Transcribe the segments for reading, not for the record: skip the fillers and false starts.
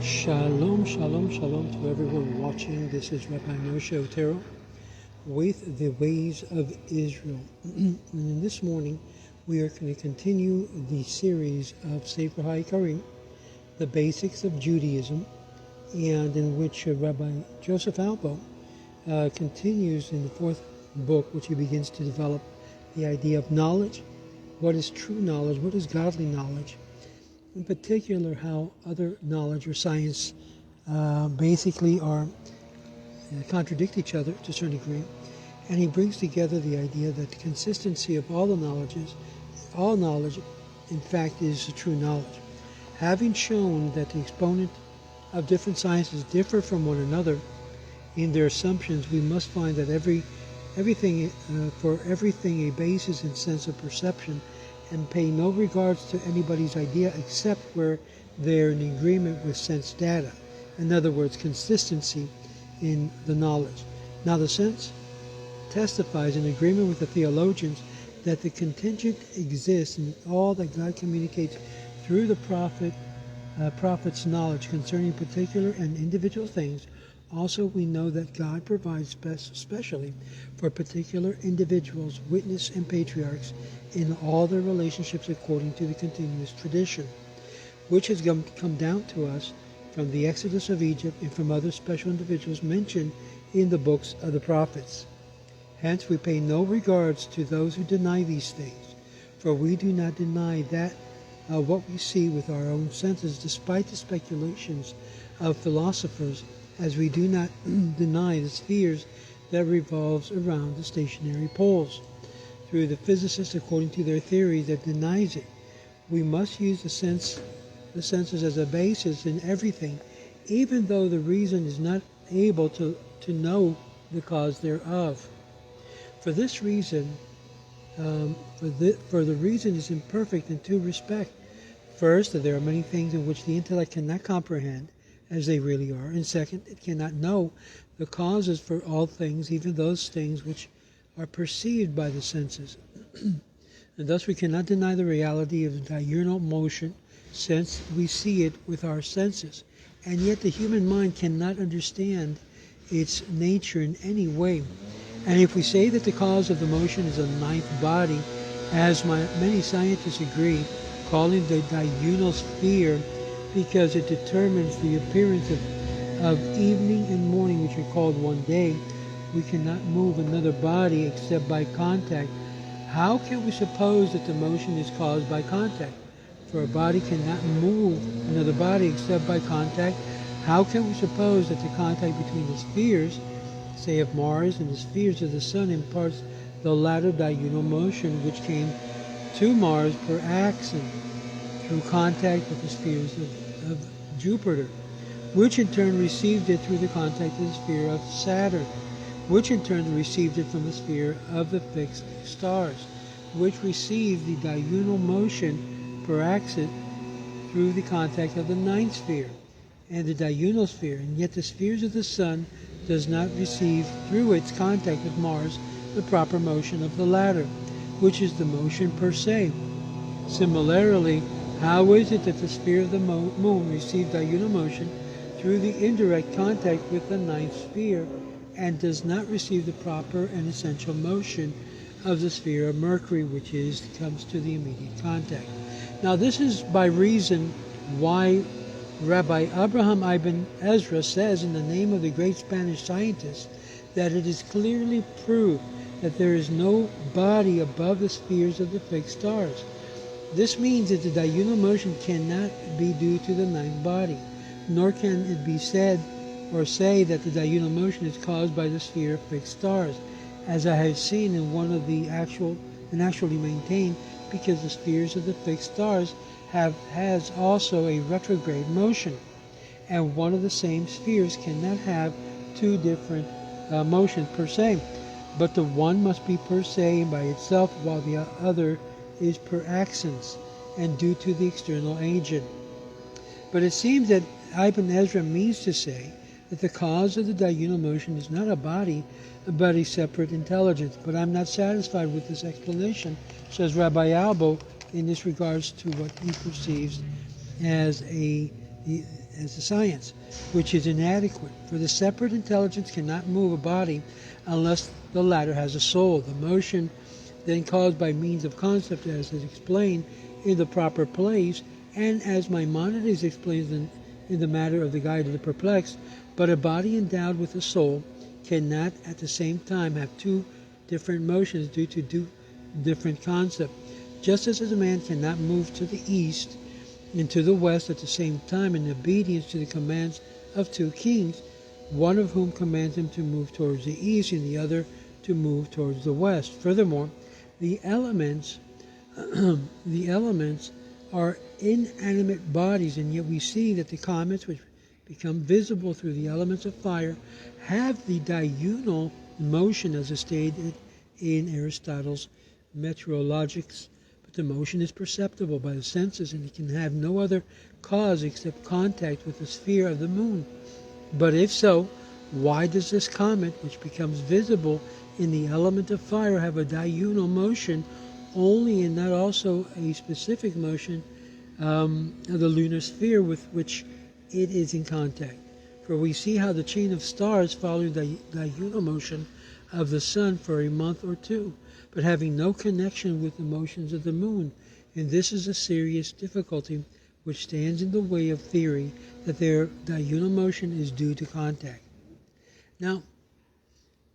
Shalom, shalom, shalom to everyone watching. This is Rabbi Moshe Otero with the Ways of Israel. And this morning we are going to continue the series of SEFER HAIKKARIM, the basics of Judaism, and in which Rabbi Joseph Albo continues in the fourth book, which he begins to develop the idea of knowledge. What is true knowledge? What is godly knowledge? In particular, how other knowledge or science basically contradict each other to a certain degree. And he brings together the idea that the consistency of all knowledge, in fact, is the true knowledge. Having shown that the exponent of different sciences differ from one another in their assumptions, we must find that for everything a basis in sense of perception, and pay no regards to anybody's idea except where they're in agreement with sense data. In other words, consistency in the knowledge. Now the sense testifies in agreement with the theologians that the contingent exists in all that God communicates through the prophet's knowledge concerning particular and individual things. Also, we know that God provides specially for particular individuals, witness and patriarchs, in all their relationships according to the continuous tradition, which has come down to us from the Exodus of Egypt and from other special individuals mentioned in the books of the prophets. Hence, we pay no regards to those who deny these things, for we do not deny that what we see with our own senses, despite the speculations of philosophers, as we do not deny the spheres that revolves around the stationary poles. Through the physicists, according to their theory, that denies it, we must use the senses as a basis in everything, even though the reason is not able to know the cause thereof. For this reason, for the reason is imperfect in two respects. First, that there are many things in which the intellect cannot comprehend as they really are, and second, it cannot know the causes for all things, even those things which are perceived by the senses. And thus we cannot deny the reality of diurnal motion, since we see it with our senses, and yet the human mind cannot understand its nature in any way. And if we say that the cause of the motion is a ninth body, as many scientists agree, calling the diurnal sphere, because it determines the appearance of evening and morning, which are called one day, we cannot move another body except by contact. How can we suppose that the motion is caused by contact? For a body cannot move another body except by contact. How can we suppose that the contact between the spheres, say of Mars, and the spheres of the Sun imparts the latter diurnal motion which came to Mars per axis through contact with the spheres of Jupiter, which in turn received it through the contact of the sphere of Saturn, which in turn received it from the sphere of the fixed stars, which received the diurnal motion per axis through the contact of the ninth sphere and the diurnal sphere, and yet the spheres of the Sun does not receive through its contact with Mars the proper motion of the latter, which is the motion per se. Similarly, how is it that the sphere of the moon received diurnal motion through the indirect contact with the ninth sphere, and does not receive the proper and essential motion of the sphere of Mercury, which comes to the immediate contact? Now, this is by reason why Rabbi Abraham Ibn Ezra says, in the name of the great Spanish scientist, that it is clearly proved that there is no body above the spheres of the fixed stars. This means that the diurnal motion cannot be due to the ninth body, nor can it be said or say that the diurnal motion is caused by the sphere of fixed stars, as I have seen in actually maintained, because the spheres of the fixed stars has also a retrograde motion, and one of the same spheres cannot have two different motions per se, but the one must be per se and by itself, while the other is per axis and due to the external agent. But it seems that Ibn Ezra means to say that the cause of the diurnal motion is not a body, but a separate intelligence. But I'm not satisfied with this explanation, says Rabbi Albo, in this regards to what he perceives as a as a science, which is inadequate. For the separate intelligence cannot move a body unless the latter has a soul. The motion then caused by means of concept, as is explained in the proper place, and as Maimonides explains in the matter of the Guide of the Perplexed, but a body endowed with a soul cannot at the same time have two different motions due to different concept. Just as a man cannot move to the east and to the west at the same time in obedience to the commands of two kings, one of whom commands him to move towards the east and the other to move towards the west. Furthermore, the elements are inanimate bodies, and yet we see that the comets, which become visible through the elements of fire, have the diurnal motion as is stated in Aristotle's Meteorologics. But the motion is perceptible by the senses, and it can have no other cause except contact with the sphere of the moon. But if so, why does this comet, which becomes visible in the element of fire, have a diurnal motion only and not also a specific motion of the lunar sphere with which it is in contact? For we see how the chain of stars follow the diurnal motion of the sun for a month or two, but having no connection with the motions of the moon. And this is a serious difficulty which stands in the way of theory that their diurnal motion is due to contact. Now,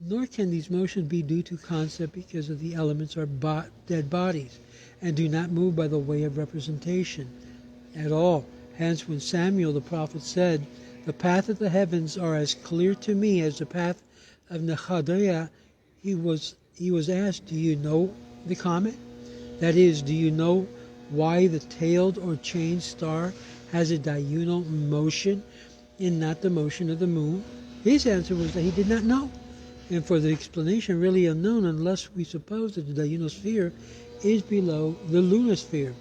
nor can these motions be due to concept, because of the elements are dead bodies and do not move by the way of representation at all. Hence, when Samuel the prophet said, "The path of the heavens are as clear to me as the path of Nehadiah," he was asked, "Do you know the comet? That is, do you know why the tailed or chained star has a diurnal motion and not the motion of the moon?" His answer was that he did not know, and for the explanation really unknown, unless we suppose that the diurnal sphere is below the lunar sphere.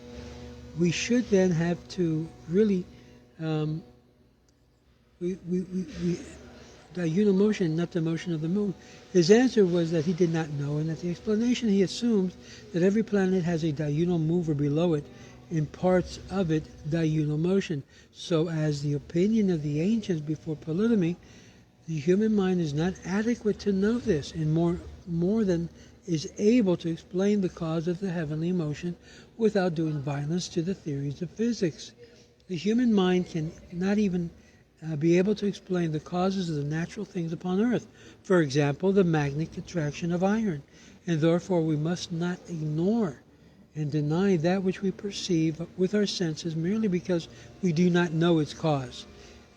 We should then have to really diurnal motion, not the motion of the moon. His answer was that he did not know, and that the explanation he assumes that every planet has a diurnal mover below it, and parts of it diurnal motion. So as the opinion of the ancients before polygamy, the human mind is not adequate to know this, and more than is able to explain the cause of the heavenly motion without doing violence to the theories of physics. The human mind can not even be able to explain the causes of the natural things upon earth, for example, the magnetic attraction of iron, and therefore we must not ignore and deny that which we perceive with our senses merely because we do not know its cause.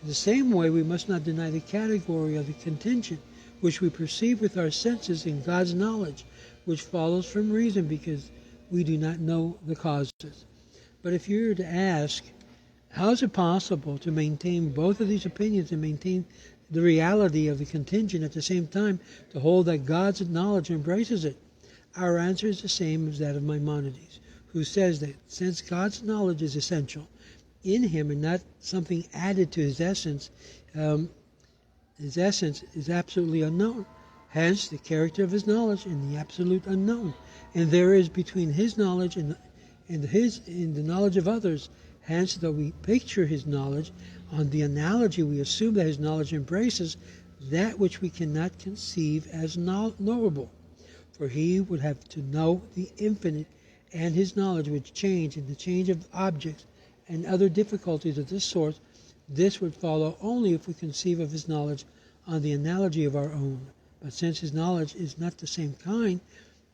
In the same way, we must not deny the category of the contingent, which we perceive with our senses in God's knowledge, which follows from reason because we do not know the causes. But if you were to ask, how is it possible to maintain both of these opinions and maintain the reality of the contingent at the same time, to hold that God's knowledge embraces it? Our answer is the same as that of Maimonides, who says that since God's knowledge is essential in him and not something added to his essence is absolutely unknown. Hence, the character of his knowledge in the absolute unknown. And there is between his knowledge and the knowledge of others. Hence, though we picture his knowledge on the analogy, we assume that his knowledge embraces that which we cannot conceive as knowable. For he would have to know the infinite, and his knowledge would change in the change of objects and other difficulties of this sort. This would follow only if we conceive of his knowledge on the analogy of our own. But since his knowledge is not the same kind,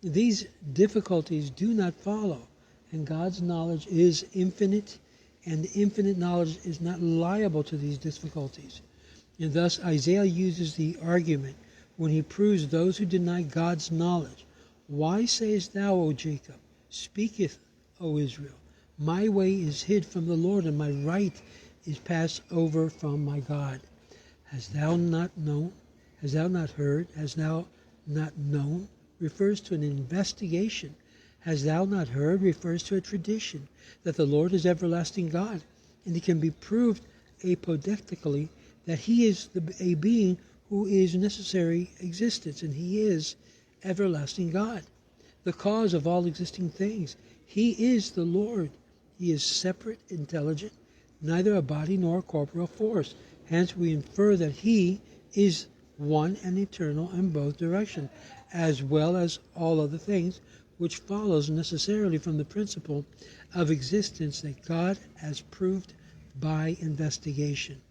these difficulties do not follow. And God's knowledge is infinite, and infinite knowledge is not liable to these difficulties. And thus Isaiah uses the argument when he proves those who deny God's knowledge. Why sayest thou, O Jacob? Speaketh, O Israel. My way is hid from the Lord, and my right is passed over from my God. Hast thou not known? Hast thou not heard? Hast thou not known? Refers to an investigation. Hast thou not heard? Refers to a tradition that the Lord is everlasting God, and it can be proved apodictically that he is a being who is necessary existence, and he is everlasting God, the cause of all existing things. He is the Lord. He is separate, intelligent, neither a body nor a corporeal force. Hence we infer that he is one and eternal in both directions, as well as all other things, which follows necessarily from the principle of existence that God has proved by investigation.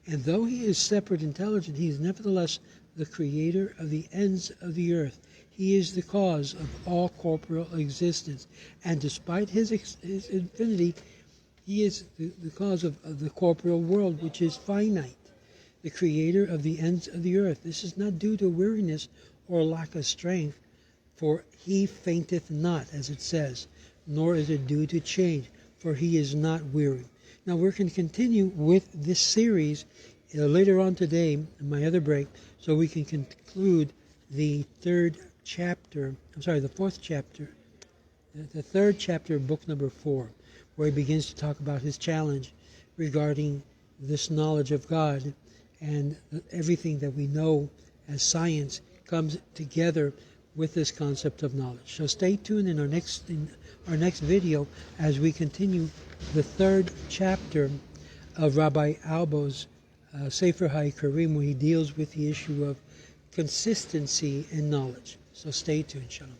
And though he is separate intelligent, he is nevertheless the creator of the ends of the earth. He is the cause of all corporeal existence. And despite his infinity, he is the cause of the corporeal world, which is finite. The creator of the ends of the earth. This is not due to weariness or lack of strength, for he fainteth not, as it says, nor is it due to change, for he is not weary. Now we're going to continue with this series later on today, in my other break, so we can conclude the third chapter of book number 4, where he begins to talk about his challenge regarding this knowledge of God, and everything that we know as science comes together with this concept of knowledge. So stay tuned in our next video as we continue the third chapter of Rabbi Albo's SEFER HAIKKARIM, where he deals with the issue of consistency in knowledge. So stay tuned. Shalom.